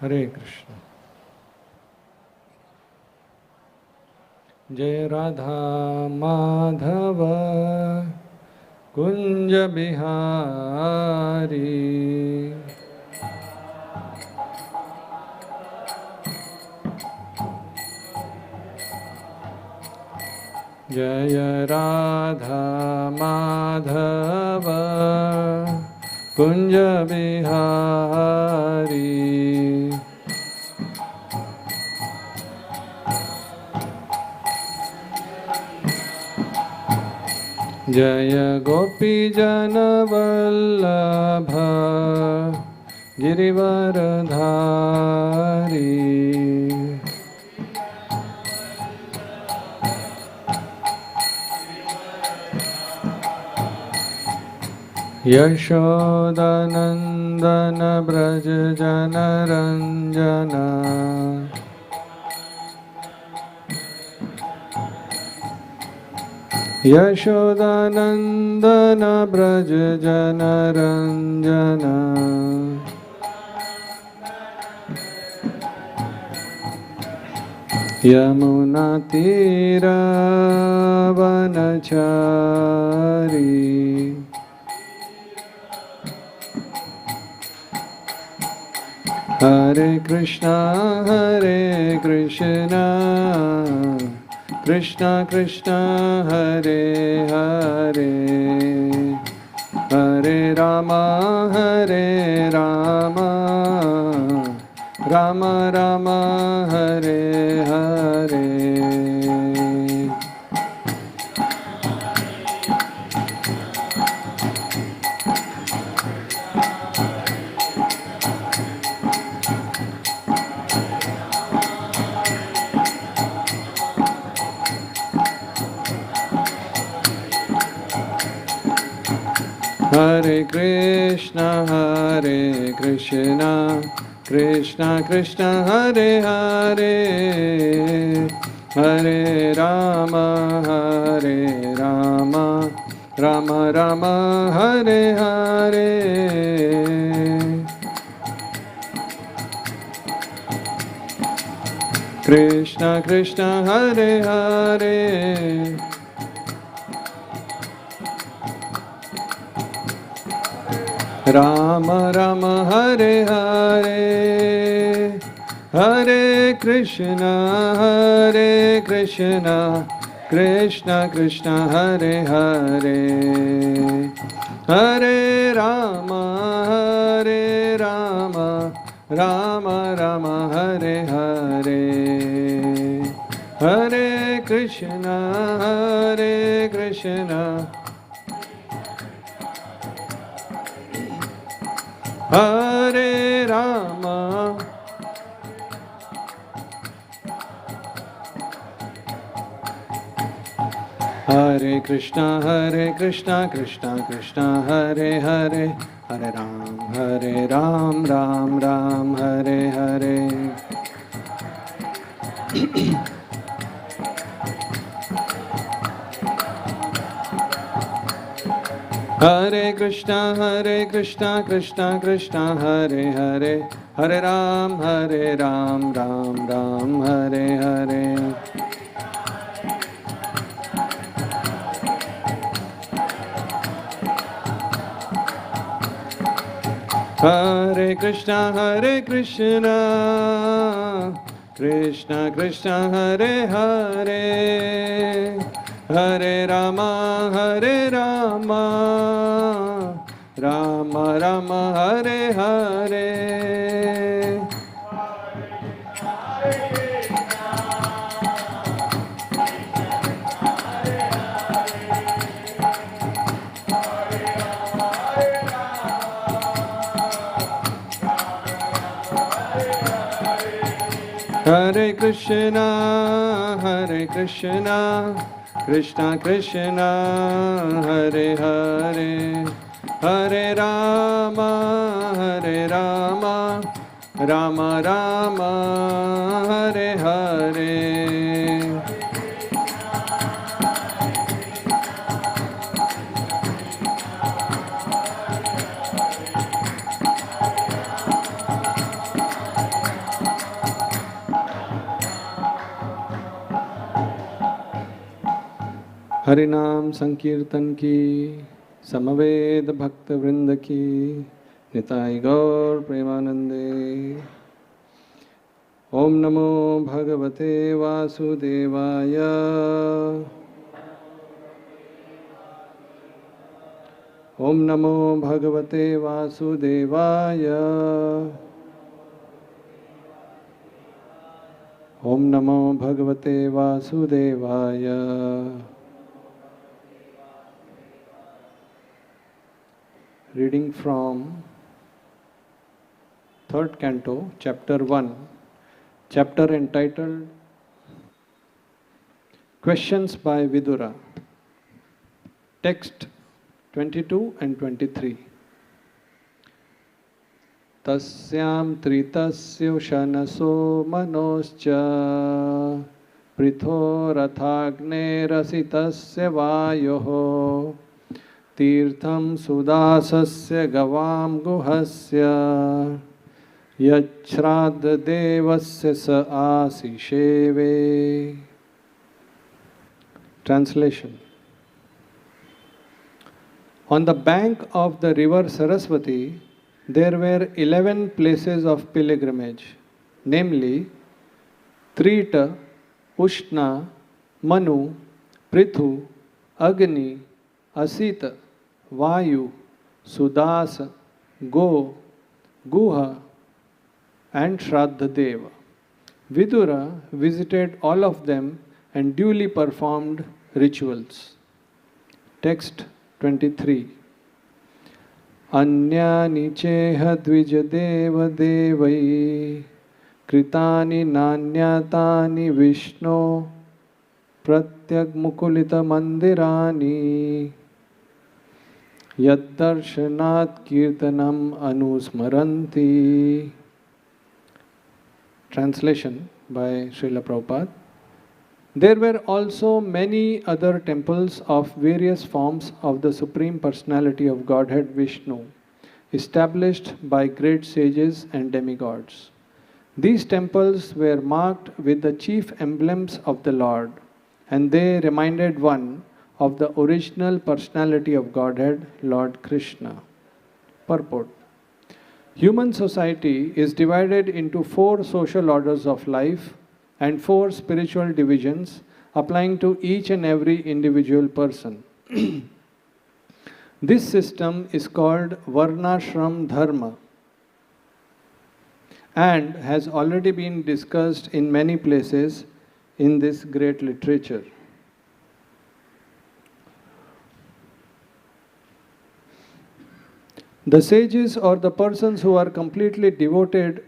हरे कृष्ण। जय राधा माधव कुंज बिहारी, जय राधा माधव कुंज बिहारी, जय गोपी जन वल्लभ गिरिवरधारी, यशोदानंदन ब्रज जन रंजना, यशोदानंदन ब्रज जन रंजना, यमुना तीर वनचारी, हरे कृष्णा कृष्णा कृष्णा हरे हरे, हरे रामा राम राम हरे हरे। हरे कृष्णा कृष्णा कृष्णा हरे हरे, हरे राम राम राम हरे हरे। कृष्णा कृष्णा हरे हरे, राम राम हरे हरे, हरे कृष्णा कृष्णा कृष्णा हरे हरे, हरे राम राम राम हरे हरे, हरे कृष्णा हरे राम हरे कृष्णा कृष्णा कृष्णा हरे हरे, हरे राम राम हरे हरे। हरे कृष्णा कृष्णा कृष्णा हरे हरे, हरे राम राम हरे हरे। हरे कृष्णा कृष्णा कृष्णा हरे हरे, हरे राम राम राम हरे हरे। हरे कृष्णा कृष्णा कृष्णा हरे हरे, हरे राम राम राम हरे हरे। हरिनाम संकीर्तन की समवेद भक्त वृंद की निताई गौर प्रेमानंदे। ओम नमो भगवते वासुदेवाय। ओम नमो भगवते वासुदेवाय। ओम नमो भगवते वासुदेवाय। Reading from third canto, chapter 1, chapter entitled Questions by Vidura. Text 22 and 23. Tasyam tritasya shanaso manoscha pritho rathagne rasitasya vayoho Theertham सुदासस्य गवाम गुहस्य यच्छ्राद्ध देवस्य स आशिषेवे। Translation. On the bank of the river Saraswati, there were 11 places of pilgrimage, namely Trita, Ushna, Manu, Prithu, Agni, Asita, Vayu, Sudasa, Go, Guha, and Shraddha-deva. Vidura visited all of them and duly performed rituals. Text 23. Anyani cheha dvijadeva devai kritani nanyatani Vishno pratyag mukulita mandirani Yaddarshanat kirtanam anusmaranti. Translation by Srila Prabhupada. There were also many other temples of various forms of the Supreme Personality of Godhead Vishnu, established by great sages and demigods. These temples were marked with the chief emblems of the Lord, and they reminded one of the original personality of Godhead, Lord Krishna. Purport. Human society is divided into 4 social orders of life and 4 spiritual divisions applying to each and every individual person. This system is called Varnashram Dharma and has already been discussed in many places in this great literature. The sages, or the persons who are completely devoted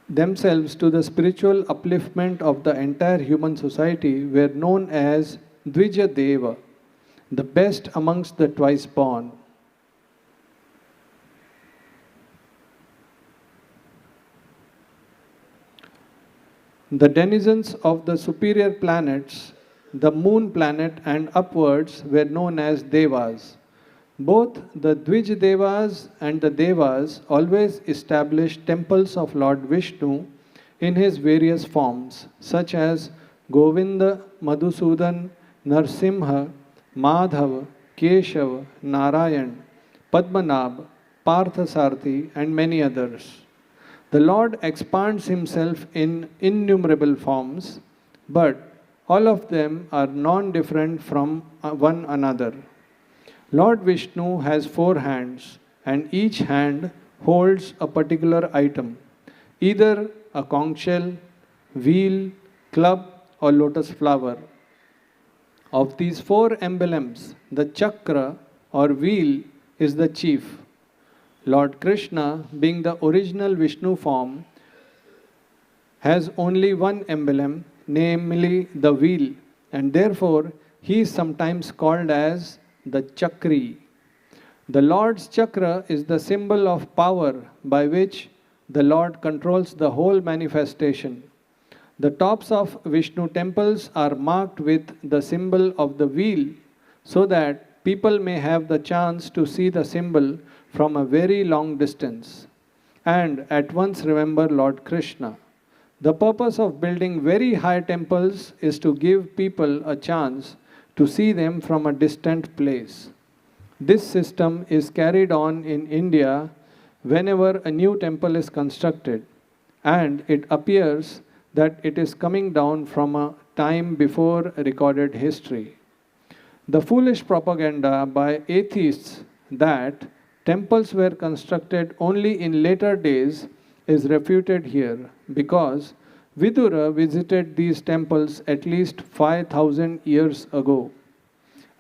themselves to the spiritual upliftment of the entire human society, were known as Dvija Deva, the best amongst the twice born. The denizens of the superior planets, the moon planet and upwards, were known as Devas. Both the Dvij Devas and the Devas always established temples of Lord Vishnu in his various forms, such as Govinda, Madhusudan, Narsimha, Madhava, Keshava, Narayan, Padmanabh, Parthasarthi, and many others. The Lord expands himself in innumerable forms, but all of them are non-different from one another. Lord Vishnu has 4 hands, and each hand holds a particular item, either a conch shell, wheel, club, or lotus flower. Of these 4 emblems, the chakra or wheel is the chief. Lord Krishna, being the original Vishnu form, has only one emblem, namely the wheel, and therefore he is sometimes called as the Chakri. The Lord's chakra is the symbol of power by which the Lord controls the whole manifestation. The tops of Vishnu temples are marked with the symbol of the wheel so that people may have the chance to see the symbol from a very long distance and at once remember Lord Krishna. The purpose of building very high temples is to give people a chance to see them from a distant place. This system is carried on in India whenever a new temple is constructed, and it appears that it is coming down from a time before recorded history. The foolish propaganda by atheists that temples were constructed only in later days is refuted here because Vidura visited these temples at least 5,000 years ago,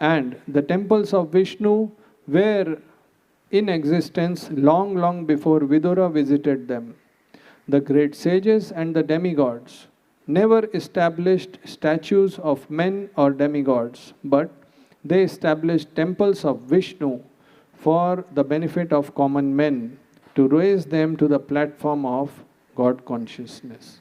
and the temples of Vishnu were in existence long before Vidura visited them. The great sages and the demigods never established statues of men or demigods, but they established temples of Vishnu for the benefit of common men, to raise them to the platform of God consciousness.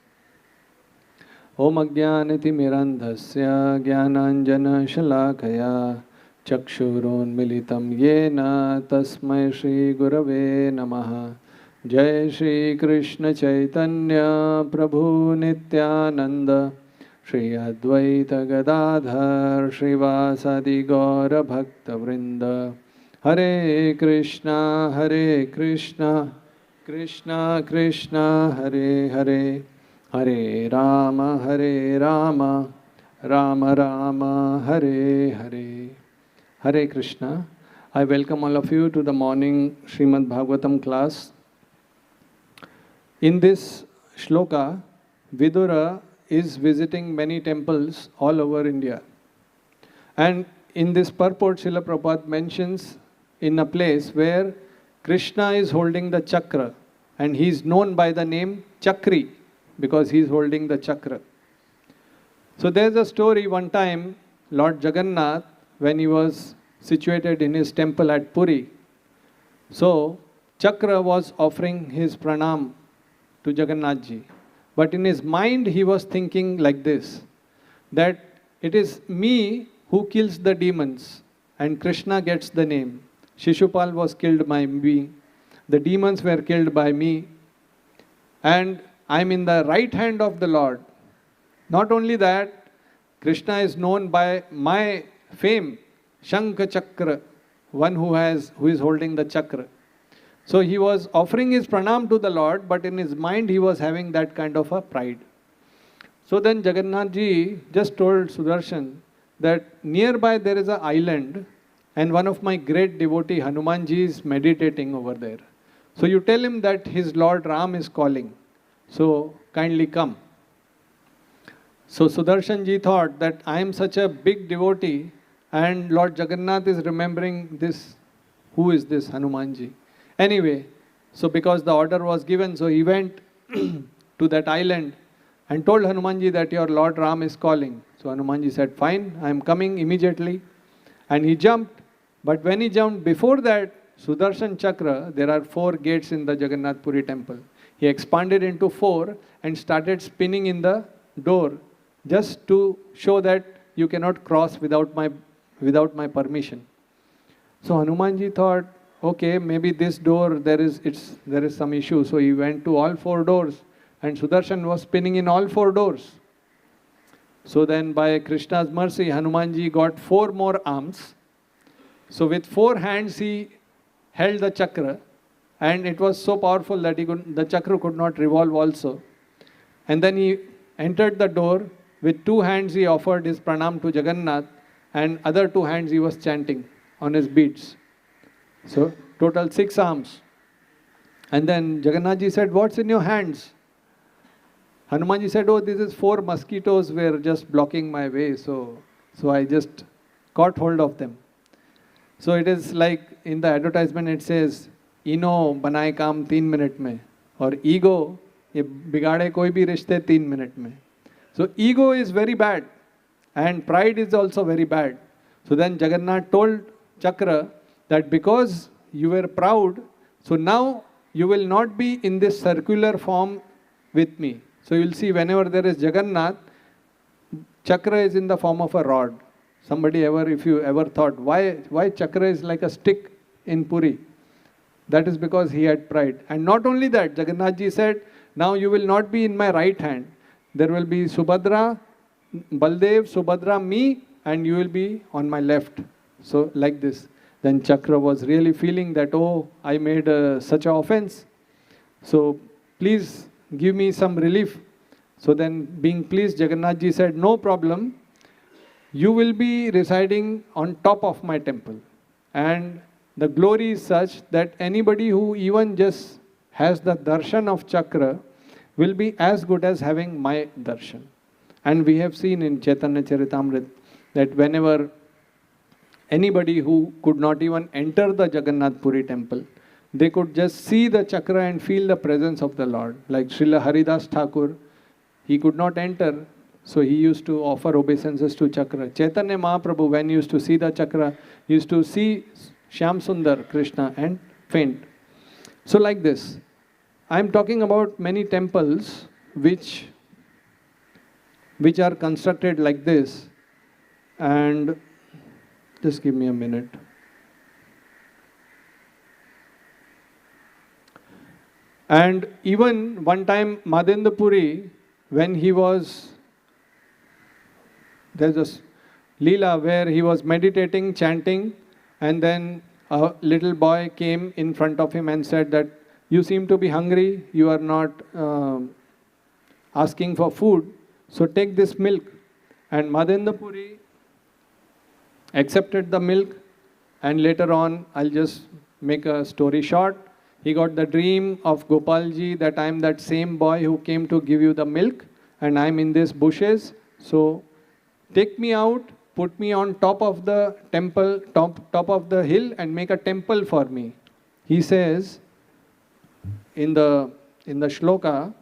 Om Ajnaniti Mirandhasya Jnananjana Shalakaya Chakshurunmilitam Yena Tasmai Shri Gurave Namaha. Jai Shri Krishna Chaitanya Prabhu Nityananda Shri Advaita Gadadhar Srivasadi Gaura Bhakta Vrinda. Hare Krishna, Krishna Krishna, Hare Hare, Hare Rama, Rama Rama, Hare Hare. Hare Krishna. I welcome all of you to the morning Srimad Bhagavatam class. In this shloka, Vidura is visiting many temples all over India. And in this purport, Srila Prabhupada mentions in a place where Krishna is holding the chakra, and he is known by the name Chakri because he is holding the chakra. So there's a story one time, Lord Jagannath, when he was situated in his temple at Puri. So Chakra was offering his pranam to Jagannath ji. But in his mind he was thinking like this, that it is me who kills the demons and Krishna gets the name. Shishupal was killed by me, the demons were killed by me, and I am in the right hand of the Lord. Not only that, Krishna is known by my fame, Shankha Chakra, one who is holding the chakra. So he was offering his pranam to the Lord, but in his mind he was having that kind of a pride. So then Jagannath ji just told Sudarshan that nearby there is an island, and one of my great devotee Hanuman ji is meditating over there. So you tell him that his Lord Ram is calling. So kindly come. So Sudarshan ji thought that I am such a big devotee and Lord Jagannath is remembering this. Who is this Hanuman ji? Anyway, so because the order was given, so he went to that island and told Hanuman ji that your Lord Ram is calling. So Hanuman ji said, fine, I am coming immediately. And he jumped. But when he jumped, before that, Sudarshan Chakra, there are 4 gates in the Jagannath Puri temple. He expanded into 4 and started spinning in the door just to show that you cannot cross without my permission. So Hanumanji thought, okay, maybe this door there is some issue. So he went to all 4 doors and Sudarshan was spinning in all 4 doors. So then by Krishna's mercy, Hanumanji got 4 more arms. So with 4 hands he held the chakra, and it was so powerful that the chakra could not revolve also. And then he entered the door. With 2 hands he offered his pranam to Jagannath, and other 2 hands he was chanting on his beads. So total 6 arms. And then Jagannath ji said, what's in your hands? Hanumanji said, oh, this is 4 mosquitoes were just blocking my way, so I just caught hold of them. So it is like in the advertisement it says, Ino banaye kaam 3 minute mein, or ego ye bigade koi bhi rishte 3 minute mein. So ego is very bad and pride is also very bad. So then Jagannath told Chakra that because you were proud, so now you will not be in this circular form with me. So you will see whenever there is Jagannath, Chakra is in the form of a rod. Somebody if you ever thought, why Chakra is like a stick in Puri? That is because he had pride. And not only that, Jagannath ji said, now you will not be in my right hand. There will be Subhadra, Baldev, Subhadra, me, and you will be on my left. So like this. Then Chakra was really feeling that, oh, I made such an offense. So please give me some relief. So then, being pleased, Jagannath ji said, no problem. You will be residing on top of my temple. And the glory is such that anybody who even just has the darshan of Chakra will be as good as having my darshan. And we have seen in Chaitanya Charitamrita that whenever anybody who could not even enter the Jagannath Puri temple, they could just see the Chakra and feel the presence of the Lord. Like Srila Haridas Thakur, he could not enter, so he used to offer obeisances to Chakra. Chaitanya Mahaprabhu, when he used to see the Chakra, he used to see Shyam Sundar, Krishna, and faint. So like this. I am talking about many temples which are constructed like this. And just give me a minute. And even one time, Madendra Puri, when he was, there's a Leela where he was meditating, chanting, and then a little boy came in front of him and said that, you seem to be hungry, you are not asking for food, so take this milk. And Madendra Puri accepted the milk, and later on, I'll just make a story short, he got the dream of Gopalji that I am that same boy who came to give you the milk, and I am in these bushes, so take me out, put me on top of the temple, top of the hill, and make a temple for me. He says in the shloka,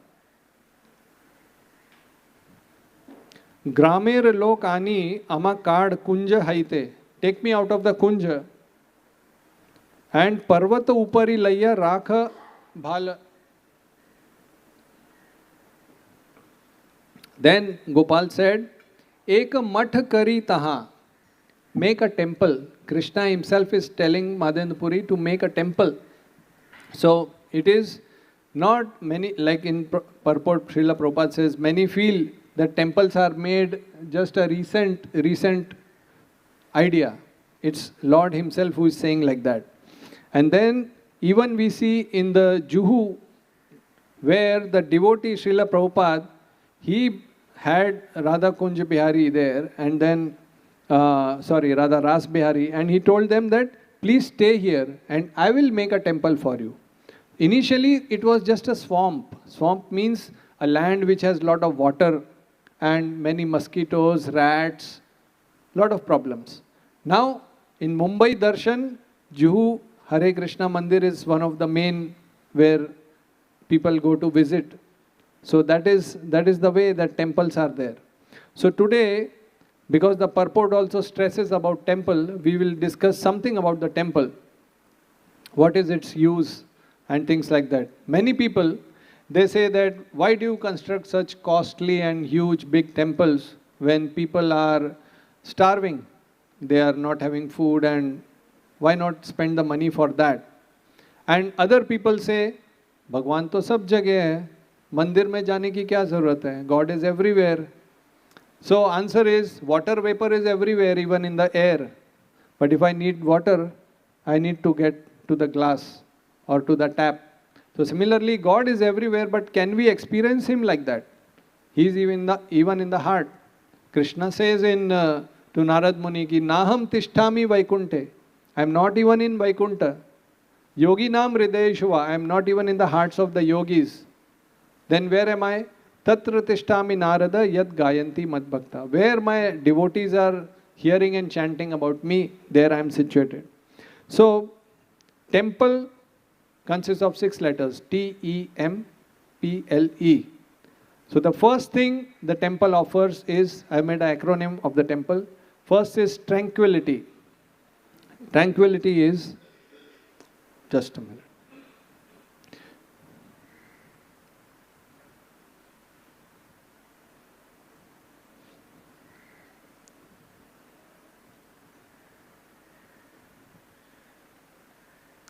Gramer lokani ama kard kunja haite. Take me out of the kunja. And parvata upari layya rakha bhala. Then Gopal said, Ek math kari taha. Make a temple. Krishna himself is telling Madendra Puri to make a temple. So it is not many, like in purport Srila Prabhupada says, many feel that temples are made just a recent idea. It's Lord himself who is saying like that. And then even we see in the Juhu, where the devotee Srila Prabhupada, he had Radha Kunj Bihari there, and then, Radha Ras Bihari, and he told them that, please stay here and I will make a temple for you. Initially, it was just a swamp. Swamp means a land which has lot of water and many mosquitoes, rats, lot of problems. Now, in Mumbai Darshan, Juhu Hare Krishna Mandir is one of the main where people go to visit. So that is the way that temples are there. So today, because the purport also stresses about temple, we will discuss something about the temple. What is its use and things like that. Many people, they say that, why do you construct such costly and huge big temples when people are starving? They are not having food, and why not spend the money for that? And other people say, Bhagwan to sab jagah hai, mandir mein jaane ki kya zarurat hai? God is everywhere. So answer is, water vapor is everywhere, even in the air. But if I need water, I need to get to the glass or to the tap. So similarly, God is everywhere, but can we experience Him like that? He is even in the heart. Krishna says to Narad Muni, ki Naham tishtami vaikunte. I am not even in Vaikuntha. Yogi nam hridayeshva. I am not even in the hearts of the yogis. Then where am I? Tatra tishtami narada yad gayanti mad bhakta. Where my devotees are hearing and chanting about me, there I am situated. So, temple consists of 6 letters, T-E-M-P-L-E. So the first thing the temple offers is, I made an acronym of the temple. First is tranquility. Tranquility is, just a minute.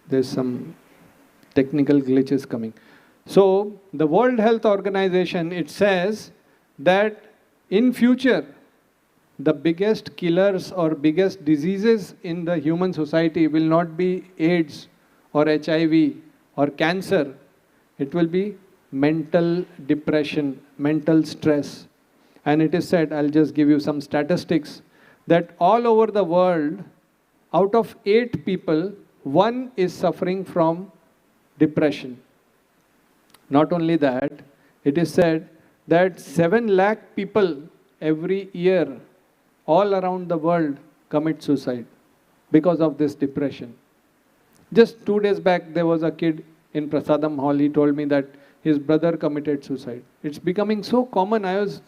There's some technical glitches coming. So the World Health Organization, it says that in future, the biggest killers or biggest diseases in the human society will not be AIDS or HIV or cancer. It will be mental depression, mental stress. And it is said, I'll just give you some statistics, that all over the world, out of 8 people, 1 is suffering from depression. Not only that, it is said that 7 lakh people every year all around the world commit suicide because of this depression. Just 2 days back, there was a kid in Prasadam Hall. He told me that his brother committed suicide. It's becoming so common. I was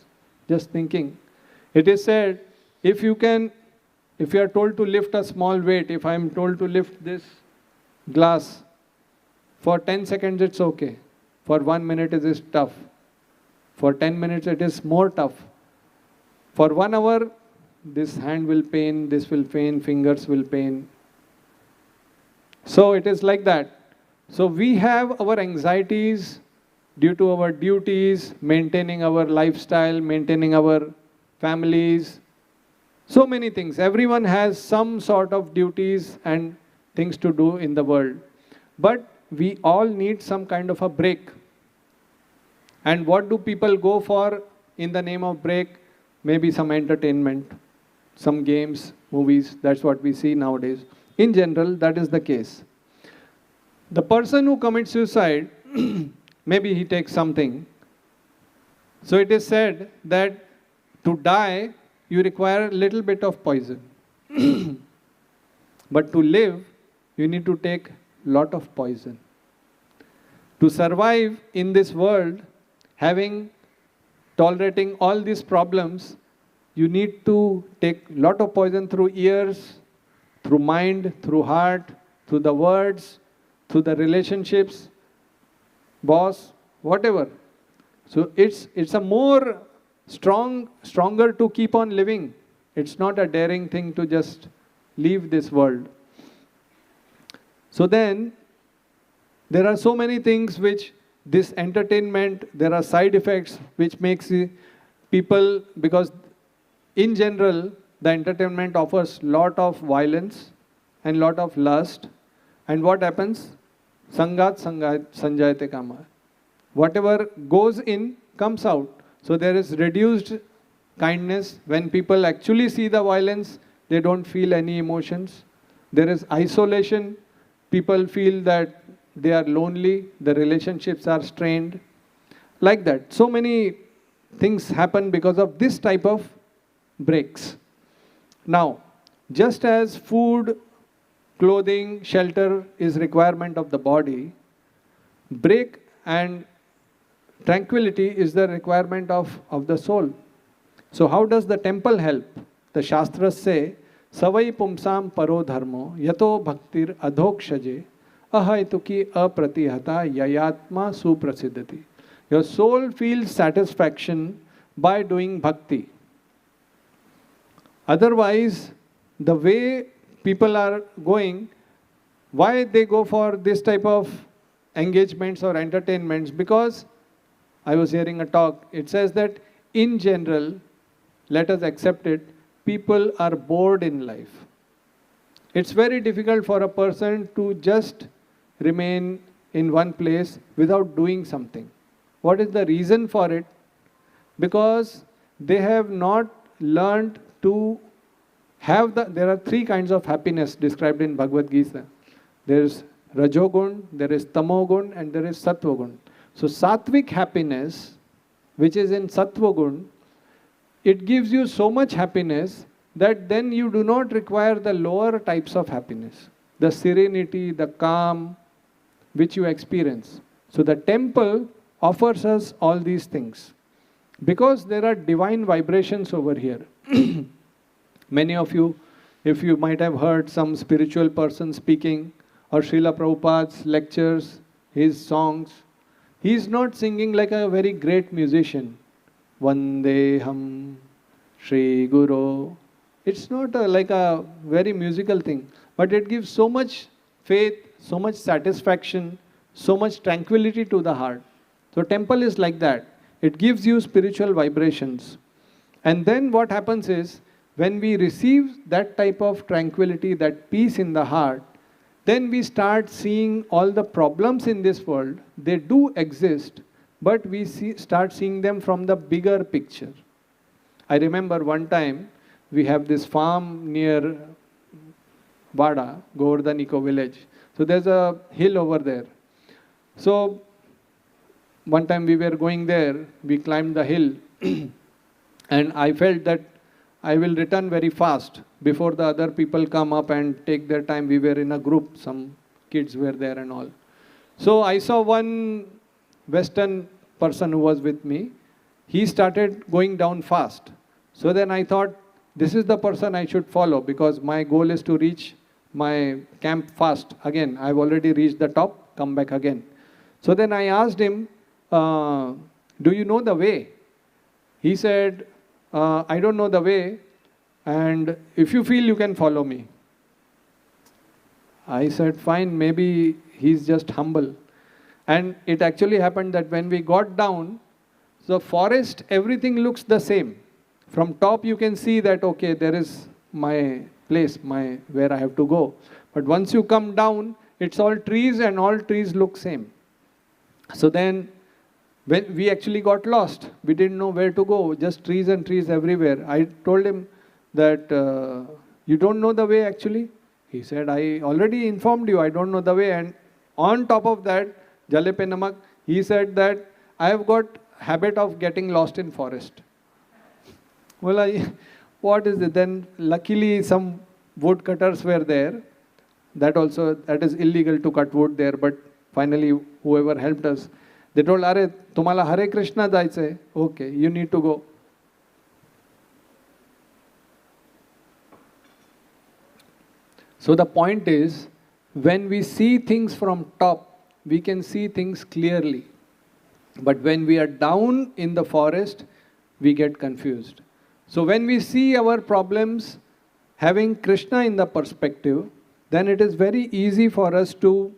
just thinking. It is said, if you are told to lift a small weight, if I am told to lift this glass, for 10 seconds it's okay. For 1 minute it is tough. For 10 minutes it is more tough. For 1 hour, this hand will pain, this will pain, fingers will pain. So it is like that. So we have our anxieties due to our duties, maintaining our lifestyle, maintaining our families, so many things. Everyone has some sort of duties and things to do in the world. But we all need some kind of a break. And what do people go for in the name of break? Maybe some entertainment, some games, movies. That's what we see nowadays. In general, that is the case. The person who commits suicide, maybe he takes something. So it is said that to die, you require a little bit of poison. But to live, you need to take lot of poison. To survive in this world, tolerating all these problems, you need to take lot of poison through ears, through mind, through heart, through the words, through the relationships, boss, whatever. So it's a more stronger to keep on living. It's not a daring thing to just leave this world. So then, there are so many things which this entertainment, there are side effects which makes people, because in general, the entertainment offers lot of violence and lot of lust. And what happens? Sangat sanjayate kama. Whatever goes in, comes out. So there is reduced kindness. When people actually see the violence, they don't feel any emotions. There is isolation. People feel that they are lonely. The relationships are strained. Like that. So many things happen because of this type of breaks. Now, just as food, clothing, shelter is requirement of the body, break and tranquility is the requirement of the soul. So how does the temple help? The Shastras say, Savai pumsam paro dharmo, yato bhaktir adhokshaje, ahaituki apratihata yayatma suprasiddhati. Your soul feels satisfaction by doing bhakti. Otherwise, the way people are going, why they go for this type of engagements or entertainments? Because I was hearing a talk, it says that in general, let us accept it, people are bored in life. It's very difficult for a person to just remain in one place without doing something. What is the reason for it? Because they have not learned to have there are 3 kinds of happiness described in Bhagavad Gita. There is Rajogun, there is Tamogun, and there is Sattvagun. So Sattvic happiness, which is in Sattvagun, it gives you so much happiness that then you do not require the lower types of happiness. The serenity, the calm, which you experience. So the temple offers us all these things. Because there are divine vibrations over here. Many of you, if you might have heard some spiritual person speaking, or Srila Prabhupada's lectures, his songs, he is not singing like a very great musician. Vandeham Shri Guru. It's not like a very musical thing, but it gives so much faith, so much satisfaction so much tranquility to the heart. So temple is like that. It gives you spiritual vibrations. And then what happens is, when we receive that type of tranquility, that peace in the heart, then we start seeing all the problems in this world. They do exist, but we start seeing them from the bigger picture. I remember one time, we have this farm near Vada, Govardhan Eco Village. So there's a hill over there. So one time we were going there, we climbed the hill, and I felt that I will return very fast before the other people come up and take their time. We were in a group, some kids were there and all. So I saw one Western person who was with me. He started going down fast. So then I thought, this is the person I should follow, because my goal is to reach my camp fast. Again, I've already reached the top, come back again. So then I asked him, do you know the way? He said, I don't know the way, and if you feel, you can follow me. I said, fine, maybe he's just humble. And it actually happened that when we got down, the forest, everything looks the same. From top you can see that, okay, there is my place, where I have to go. But once you come down, it's all trees, and all trees look same. So then, when we actually got lost, we didn't know where to go, just trees and trees everywhere. I told him that, you don't know the way actually? He said, I already informed you, I don't know the way. And on top of that, Jale pe namak, he said that, I have got habit of getting lost in forest. Well, what is it? Then luckily some woodcutters were there. That is illegal to cut wood there, but finally whoever helped us, they told, Are, tumhala Hare Krishna jaise? Okay, you need to go. So the point is, when we see things from top, we can see things clearly. But when we are down in the forest, we get confused. So when we see our problems having Krishna in the perspective, then it is very easy for us to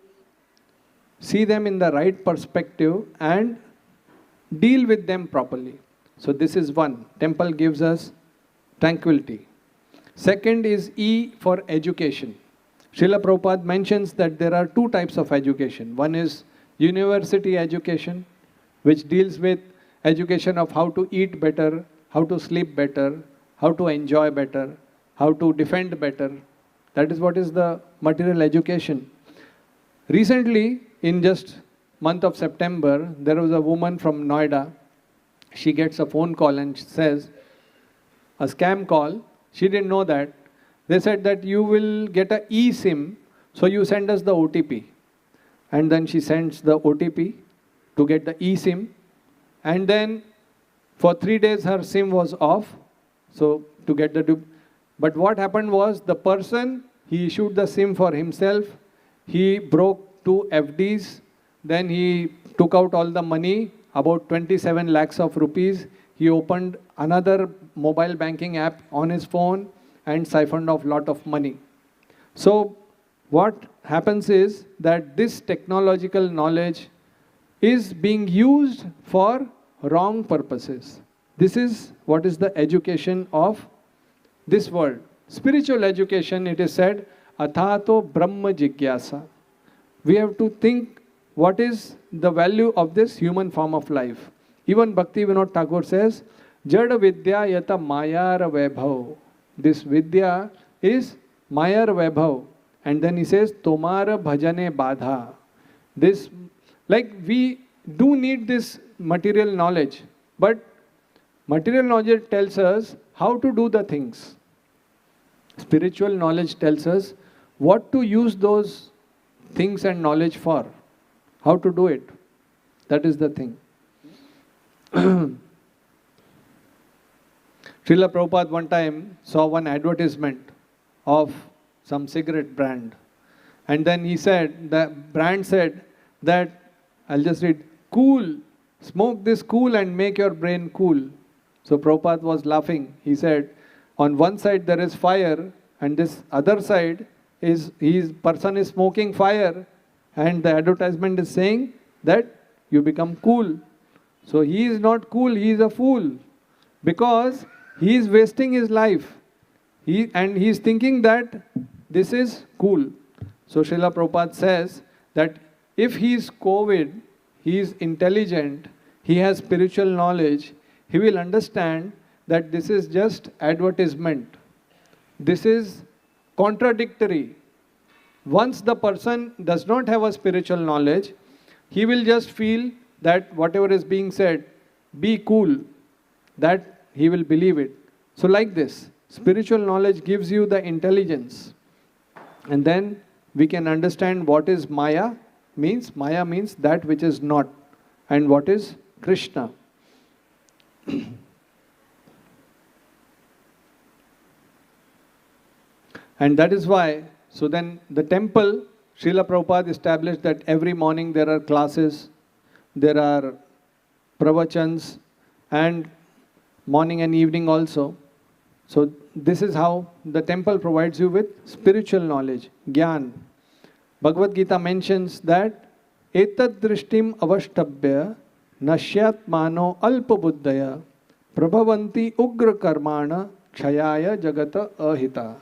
see them in the right perspective and deal with them properly. So this is one. Temple gives us tranquility. Second is E for education. Srila Prabhupada mentions that there are two types of education. One is university education, which deals with education of how to eat better, how to sleep better, how to enjoy better, how to defend better. That is what is the material education. Recently, in just month of September, there was a woman from Noida. She gets a phone call and says, a scam call. She didn't know that. They said that you will get a eSIM, so you send us the OTP. And then she sends the OTP to get the eSIM. And then for 3 days her SIM was off, so to get the But what happened was, the person, he issued the SIM for himself, he broke 2 FDs, then he took out all the money, about 27 lakhs of rupees. He opened another mobile banking app on his phone and siphoned off lot of money. So what happens is that this technological knowledge is being used for wrong purposes. This is what is the education of this world. Spiritual education, it is said, Athato Brahma Jigyasa. We have to think what is the value of this human form of life. Even Bhakti Vinod Thakur says, Jada Vidya Yata Mayar Vaibhav. This Vidya is Mayar Vaibhav. And then he says, Tomara Bhajane Badha. This, like we do need this material knowledge, but material knowledge tells us how to do the things. Spiritual knowledge tells us what to use those things and knowledge for, how to do it. That is the thing. Srila Prabhupada one time saw one advertisement of some cigarette brand. And then he said, the brand said that, I'll just read, cool, smoke this cool and make your brain cool. So Prabhupada was laughing. He said, on one side there is fire, and this other side is, person is smoking fire, and the advertisement is saying that you become cool. So he is not cool, he is a fool, because he is wasting his life. He is thinking that this is cool. So Srila Prabhupada says that if he is COVID, he is intelligent, he has spiritual knowledge, he will understand that this is just advertisement. This is contradictory. Once the person does not have a spiritual knowledge, he will just feel that whatever is being said, be cool, that he will believe it. So like this, spiritual knowledge gives you the intelligence. And then we can understand what is Maya means. Maya means that which is not. And what is Krishna. And that is why, so then the temple, Srila Prabhupada established that every morning there are classes, there are pravachans, and morning and evening also. So this is how the temple provides you with spiritual knowledge, Gyan. Bhagavad Gita mentions that Etad drishtim avashtabhya nashyat mano alpa buddhaya prabhavanti ugra karmana kshayaya jagata ahita.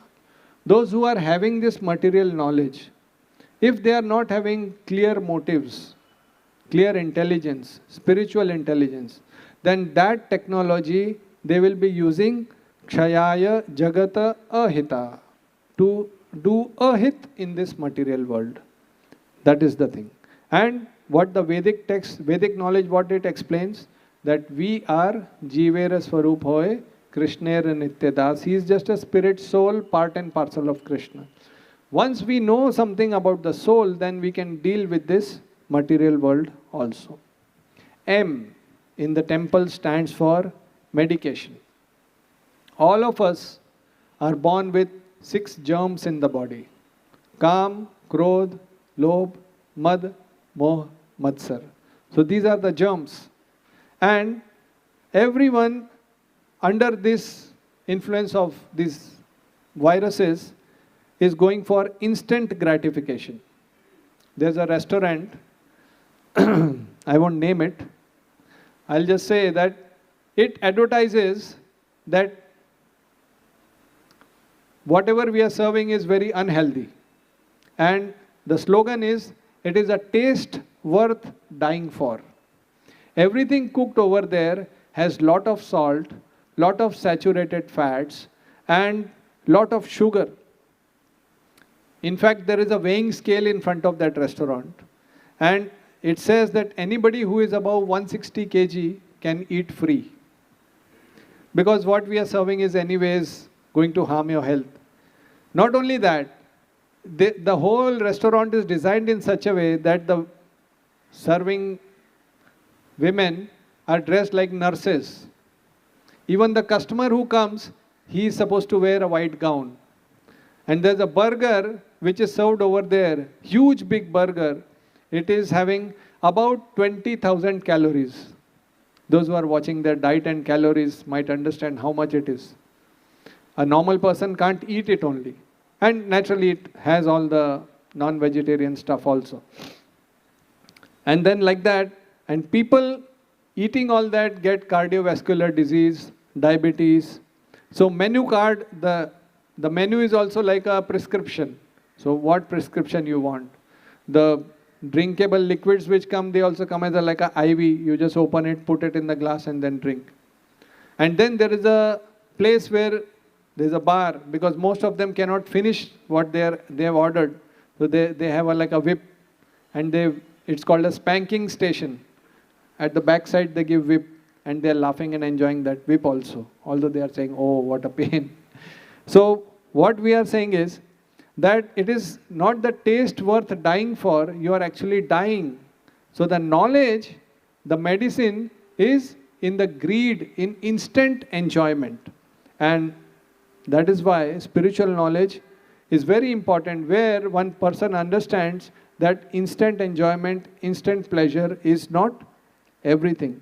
Those who are having this material knowledge, if they are not having clear motives, clear intelligence, spiritual intelligence, then that technology they will be using kshayaya jagata ahita, to do ahit in this material world. That is the thing. And what the Vedic text, Vedic knowledge, what it explains, that we are Jivera Swarup Hoy, Krishnera Nityadas. He is just a spirit soul, part and parcel of Krishna. Once we know something about the soul, then we can deal with this material world also. M in the temple stands for medication. All of us are born with 6 germs in the body. Kam, Krodh, Lobh, Mad, Moh, Matsar. So these are the germs. And everyone under this influence of these viruses is going for instant gratification. There's a restaurant, I won't name it, I'll just say that it advertises that whatever we are serving is very unhealthy. And the slogan is, it is a taste worth dying for. Everything cooked over there has lot of salt, lot of saturated fats, and lot of sugar. In fact, there is a weighing scale in front of that restaurant. And it says that anybody who is above 160 kg can eat free. Because what we are serving is anyways going to harm your health. Not only that, the whole restaurant is designed in such a way that the serving women are dressed like nurses. Even the customer who comes, he is supposed to wear a white gown. And there's a burger which is served over there, huge big burger. It is having about 20,000 calories. Those who are watching their diet and calories might understand how much it is. A normal person can't eat it only. And naturally it has all the non-vegetarian stuff also. And then like that, and people eating all that get cardiovascular disease, diabetes. So menu card, the menu is also like a prescription. So what prescription you want? The drinkable liquids which come, they also come as like a IV. You just open it, put it in the glass and then drink. And then there is a place where there's a bar, because most of them cannot finish what they have ordered. So they have like a whip, and it's called a spanking station. At the back side they give whip, and they're laughing and enjoying that whip also. Although they are saying, oh, what a pain. So what we are saying is that it is not the taste worth dying for, you are actually dying. So the knowledge, the medicine is in the greed, in instant enjoyment. And that is why spiritual knowledge is very important, where one person understands that instant enjoyment, instant pleasure is not everything.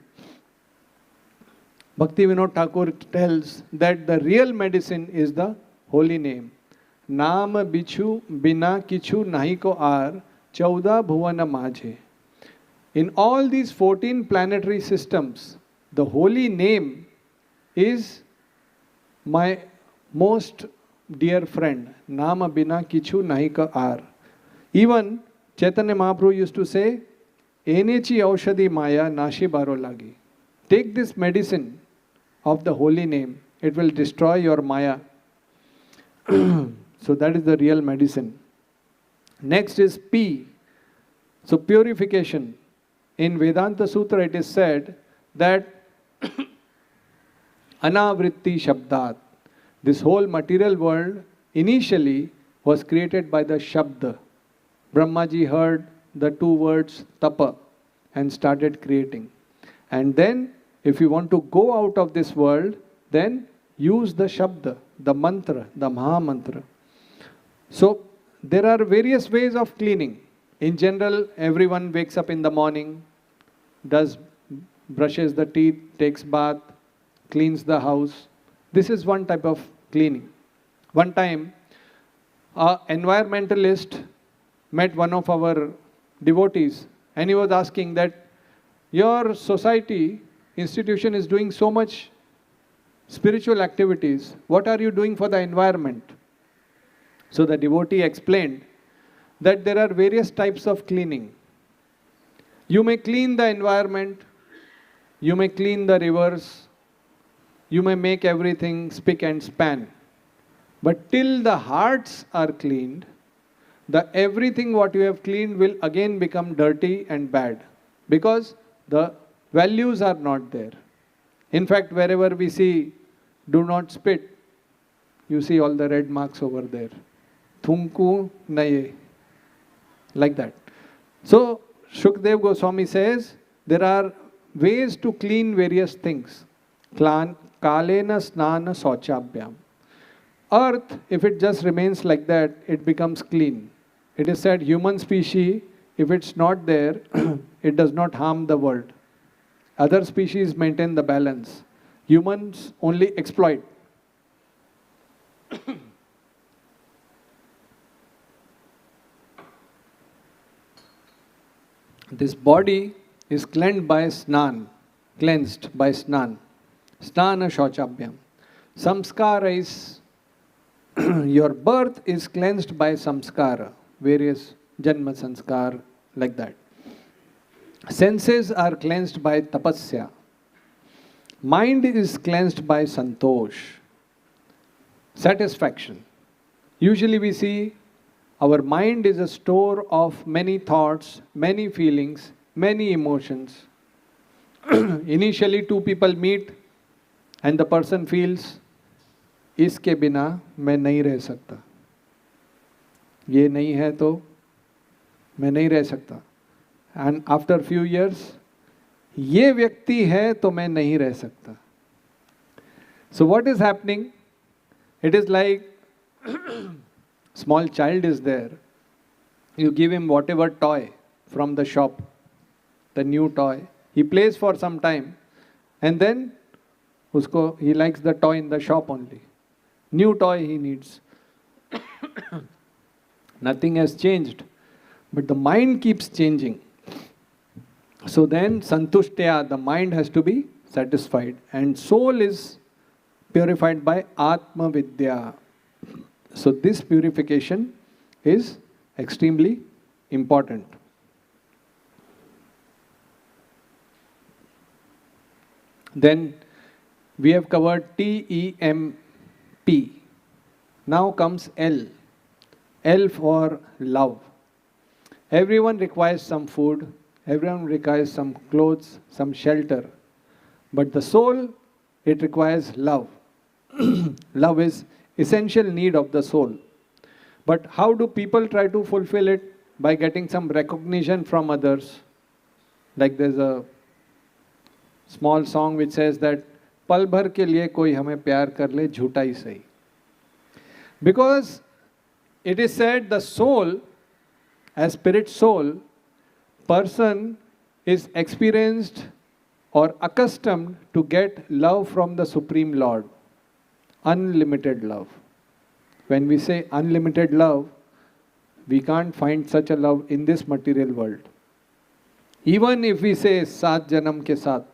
Bhakti Vinod Thakur tells that the real medicine is the holy name. Naam bichu bina kichu nahi ko aar, Chauda Bhuvana Majhe. In all these 14 planetary systems, the holy name is my most dear friend. Nama bina kichu nahi ka ar. Even Chaitanya Mahaprabhu used to say, Enechi aushadhi maya nashi baro lagi. Take this medicine of the holy name. It will destroy your maya. So that is the real medicine. Next is P. So purification. In Vedanta Sutra it is said that Anavritti Shabdat. This whole material world initially was created by the Shabda. Brahmaji heard the two words tapa and started creating. And then if you want to go out of this world, then use the Shabda, the mantra, the Maha Mantra. So there are various ways of cleaning. In general, everyone wakes up in the morning, brushes the teeth, takes bath, cleans the house. This is one type of cleaning. One time, an environmentalist met one of our devotees and he was asking that your society, institution is doing so much spiritual activities. What are you doing for the environment? So the devotee explained that there are various types of cleaning. You may clean the environment, you may clean the rivers, you may make everything spick and span. But till the hearts are cleaned, everything what you have cleaned will again become dirty and bad. Because the values are not there. In fact, wherever we see do not spit, you see all the red marks over there. Thumku naye. Like that. So, Shukdev Goswami says, there are ways to clean various things. Kalena snana sauchabhyam. Earth, if it just remains like that, it becomes clean. It is said human species, if it's not there, it does not harm the world. Other species maintain the balance. Humans only exploit. This body is cleansed by snan. Snana shauchabhyam. Samskara is, your birth is cleansed by samskara, various janma sanskar, like that. Senses are cleansed by tapasya. Mind is cleansed by santosh, satisfaction. Usually we see our mind is a store of many thoughts, many feelings, many emotions. Initially two people meet and the person feels, इसके बिना मैं नहीं रह सकता. ये नहीं है तो मैं नहीं रह सकता. And after few years, ये व्यक्ति है तो मैं नहीं रह सकता. So what is happening? It is like small child is there. You give him whatever toy from the shop, the new toy. He plays for some time and then he likes the toy in the shop only. New toy he needs. Nothing has changed. But the mind keeps changing. So then santushtya, the mind has to be satisfied. And soul is purified by Atma Vidya. So this purification is extremely important. Then we have covered TEMP. Now comes L. L for love. Everyone requires some food. Everyone requires some clothes, some shelter. But the soul, it requires love. Love is essential need of the soul. But how do people try to fulfill it? By getting some recognition from others. Like there's a small song which says that पल भर के लिए कोई हमें प्यार कर ले झूठा ही सही. Because it is said the soul, as spirit soul, person is experienced or accustomed to get love from the Supreme Lord. Unlimited love. When we say unlimited love, we can't find such a love in this material world. Even if we say Saat Janam ke Saath,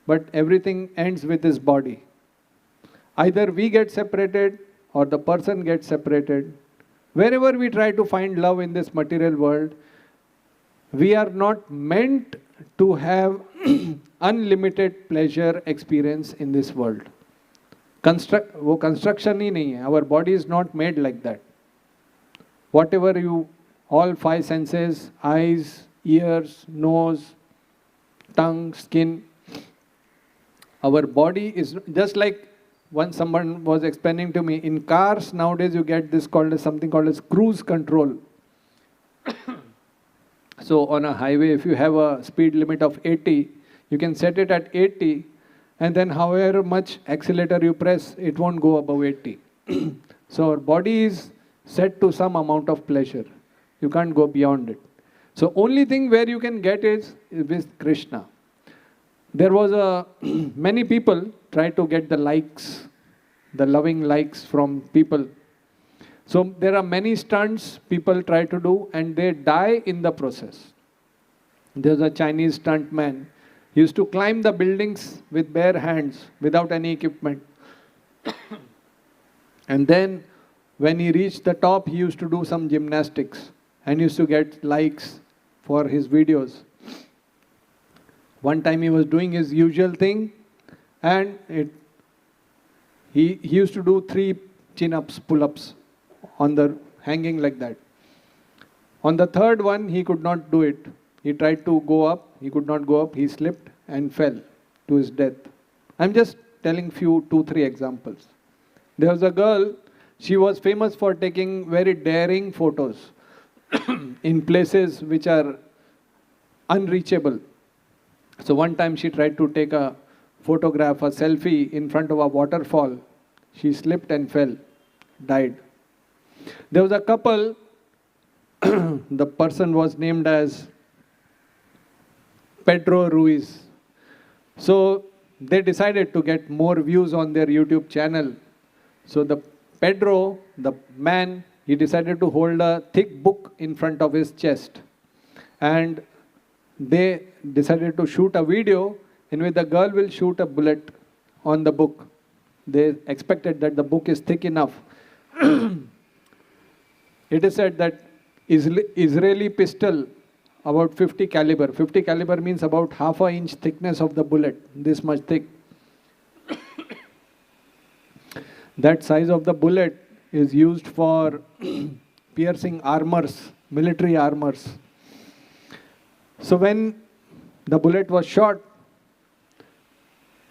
but everything ends with this body. Either we get separated or the person gets separated. Wherever we try to find love in this material world, we are not meant to have unlimited pleasure experience in this world. वो construction ही नहीं है. Our body is not made like that. Whatever you, all five senses, eyes, ears, nose, tongue, skin, our body is just like, once someone was explaining to me, in cars nowadays you get this called as something called as cruise control. So on a highway, if you have a speed limit of 80, you can set it at 80, and then however much accelerator you press, it won't go above 80. So our body is set to some amount of pleasure. You can't go beyond it. So only thing where you can get is with Krishna. There was many people try to get the likes, the loving likes from people. So there are many stunts people try to do and they die in the process. There's a Chinese stunt man. He used to climb the buildings with bare hands without any equipment. And then when he reached the top, he used to do some gymnastics and used to get likes for his videos. One time he was doing his usual thing and he used to do 3 chin-ups, pull-ups on the hanging like that. On the third one, he could not do it. He tried to go up, he could not go up, he slipped and fell to his death. I'm just telling few, 2-3 examples. There was a girl, she was famous for taking very daring photos in places which are unreachable. So one time she tried to take a photograph, a selfie in front of a waterfall. She slipped and fell, died. There was a couple, the person was named as Pedro Ruiz. So they decided to get more views on their YouTube channel. So the Pedro, the man, he decided to hold a thick book in front of his chest. And they decided to shoot a video in which the girl will shoot a bullet on the book. They expected that the book is thick enough. It is said that Israeli pistol, about 50 caliber. 50 caliber means about half an inch thickness of the bullet, this much thick. That size of the bullet is used for piercing armors, military armors. So when the bullet was shot,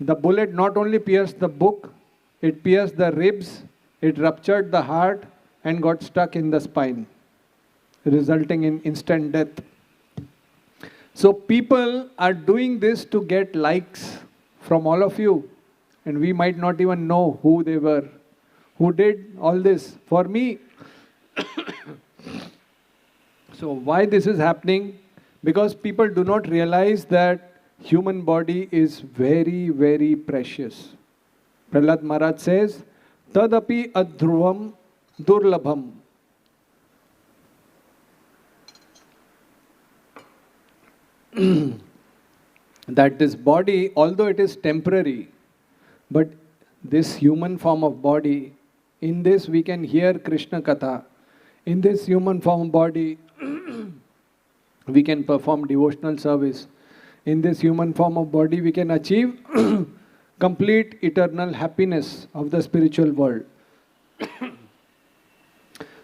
the bullet not only pierced the book, it pierced the ribs, it ruptured the heart and got stuck in the spine, resulting in instant death. So people are doing this to get likes from all of you, and we might not even know who they were, who did all this for me. So why this is happening? Because people do not realize that human body is very, very precious. Prahlad Maharaj says, Tadapi adhruvam durlabham. That this body, although it is temporary, but this human form of body, in this we can hear Krishna Katha. In this human form of body, we can perform devotional service. In this human form of body, we can achieve complete eternal happiness of the spiritual world.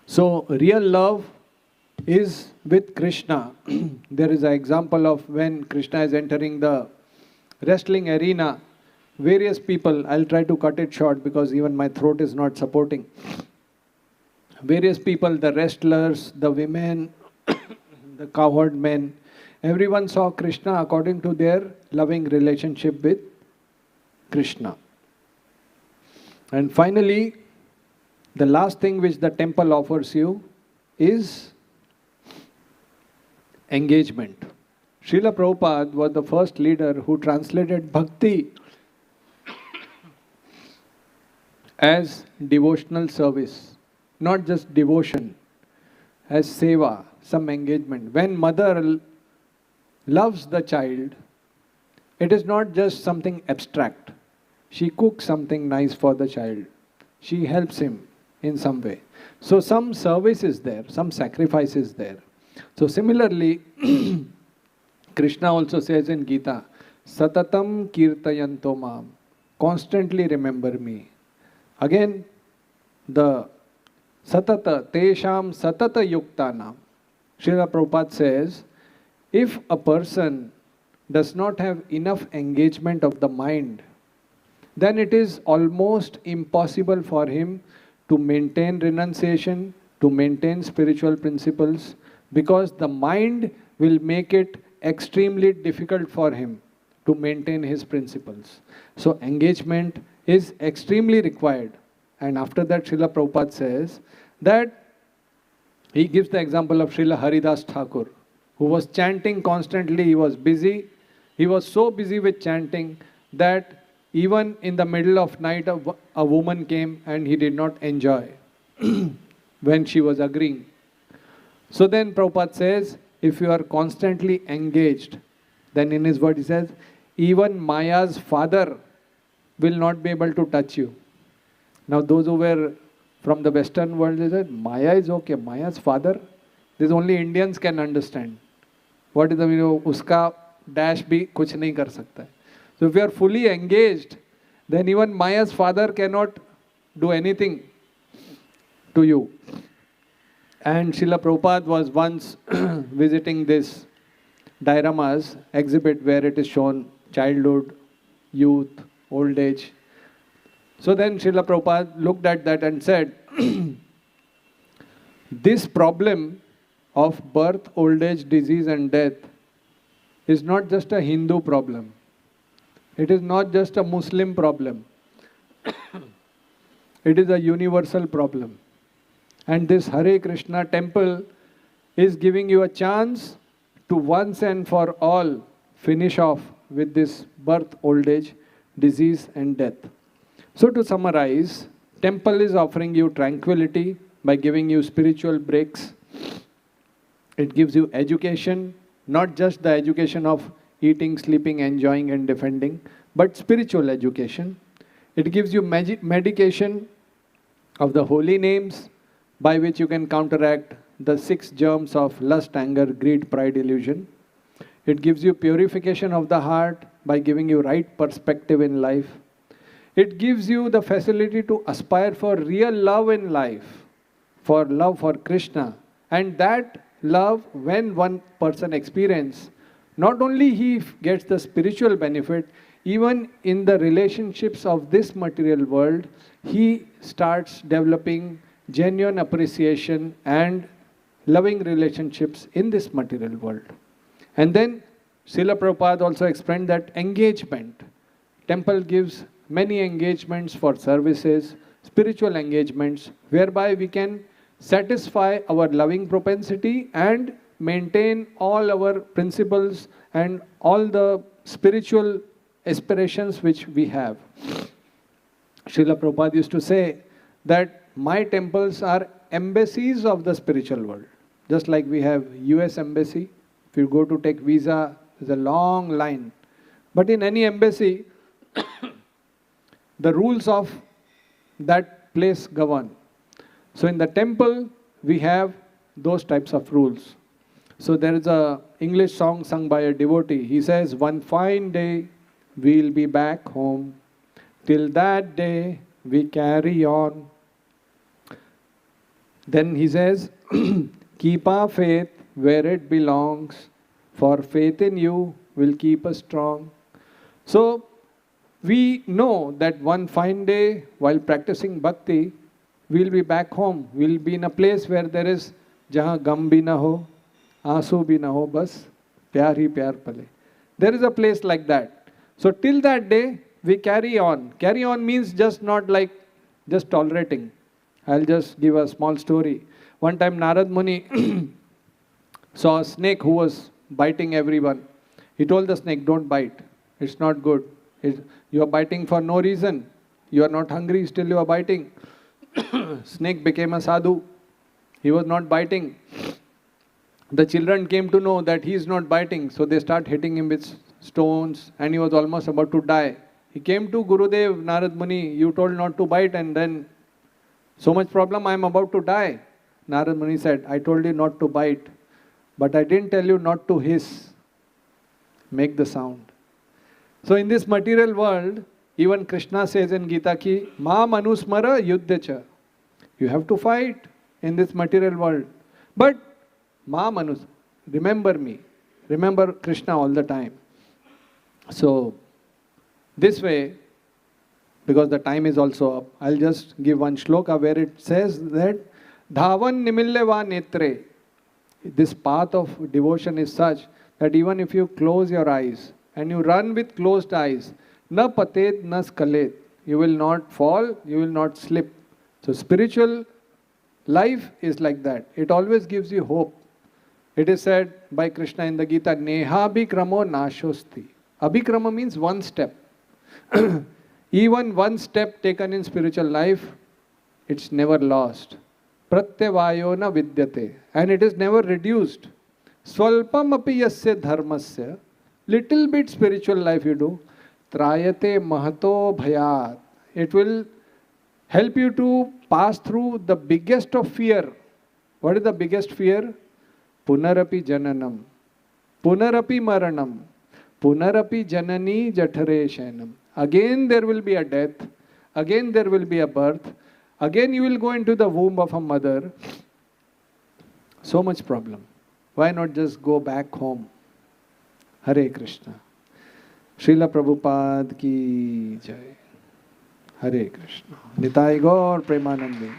So, real love is with Krishna. There is an example of when Krishna is entering the wrestling arena. Various people, I'll try to cut it short because even my throat is not supporting. Various people, the wrestlers, the women, the cowherd men, everyone saw Krishna according to their loving relationship with Krishna. And finally, the last thing which the temple offers you is engagement. Srila Prabhupada was the first leader who translated bhakti as devotional service, not just devotion. as seva, some engagement. When mother loves the child, it is not just something abstract. She cooks something nice for the child. She helps him in some way. So some service is there, some sacrifice is there. So similarly, Krishna also says in Gita, Satatam kirtayanto mam, constantly remember me. Again, the satata, tesham satata yuktanam. Srila Prabhupada says, if a person does not have enough engagement of the mind, then it is almost impossible for him to maintain renunciation, to maintain spiritual principles, because the mind will make it extremely difficult for him to maintain his principles. So engagement is extremely required. And after that, Srila Prabhupada says that he gives the example of Srila Haridas Thakur, who was chanting constantly. He was busy. He was so busy with chanting that even in the middle of night, a woman came and he did not enjoy when she was agreeing. So then Prabhupada says, if you are constantly engaged, then in his word he says, even Maya's father will not be able to touch you. Now those who were from the Western world, they said, Maya is okay, Maya's father, this only Indians can understand. What is the meaning of uska dash bhi kuch nahi kar sakta hai. So if you are fully engaged, then even Maya's father cannot do anything to you. And Srila Prabhupada was once visiting this dioramas exhibit where it is shown childhood, youth, old age. So then Srila Prabhupada looked at that and said, this problem of birth, old age, disease and death is not just a Hindu problem. It is not just a Muslim problem. It is a universal problem. And this Hare Krishna temple is giving you a chance to once and for all finish off with this birth, old age, disease and death. So to summarize, temple is offering you tranquility by giving you spiritual breaks. It gives you education, not just the education of eating, sleeping, enjoying and defending, but spiritual education. It gives you medication of the holy names by which you can counteract the 6 germs of lust, anger, greed, pride, illusion. It gives you purification of the heart by giving you right perspective in life. It gives you the facility to aspire for real love in life, for love for Krishna. And that love, when one person experiences, not only he gets the spiritual benefit, even in the relationships of this material world, he starts developing genuine appreciation and loving relationships in this material world. And then Srila Prabhupada also explained that engagement. Temple gives many engagements for services, spiritual engagements, whereby we can satisfy our loving propensity and maintain all our principles and all the spiritual aspirations which we have. Srila Prabhupada used to say that my temples are embassies of the spiritual world. Just like we have US embassy, if you go to take visa, there's a long line. But in any embassy, the rules of that place govern. So in the temple, we have those types of rules. So there is a English song sung by a devotee. He says, one fine day, we'll be back home. Till that day, we carry on. Then he says, keep our faith where it belongs, for faith in you will keep us strong. So we know that one fine day, while practicing bhakti, we'll be back home. We'll be in a place where there is jahan gam bhi na ho, aansu bhi na ho, bas pyar hi pyar pale. There is a place like that. So till that day, we carry on. Carry on means just not like just tolerating. I'll just give a small story. One time Narad Muni saw a snake who was biting everyone. He told the snake, don't bite. It's not good. You are biting for no reason. You are not hungry, still you are biting. Snake became a sadhu He was not biting. The children came to know that he is not biting, so they start hitting him with stones, and he was almost about to die. He came to Gurudev, Narad Muni, you told not to bite, and then so much problem, I am about to die. Narad Muni said, I told you not to bite, but I didn't tell you not to hiss. Make the sound. So in this material world, even Krishna says in Gita ki, Ma manusmara yuddhacha. You have to fight in this material world. But Ma manus, remember me. Remember Krishna all the time. So this way, because the time is also up, I'll just give one shloka where it says that Dhavan nimilleva netre. This path of devotion is such that even if you close your eyes and you run with closed eyes, na patet na skalet, you will not fall, you will not slip. So spiritual life is like that. It always gives you hope. It is said by Krishna in the Gita, Neha abhikramo nashosti. Abhikrama means one step. Even one step taken in spiritual life, it's never lost. Pratyavayo na vidyate. And it is never reduced. Swalpam api yasya dharmasya. Little bit spiritual life you do. Trayate mahato bhayat. It will help you to pass through the biggest of fear. What is the biggest fear? Punarapi jananam. Punarapi maranam. Punarapi janani jathare shenam. Again there will be a death. Again there will be a birth. Again you will go into the womb of a mother. So much problem. Why not just go back home? Hare Krishna. Srila Prabhupada ki jai. Hare Krishna. Nitai Gaur Premanande.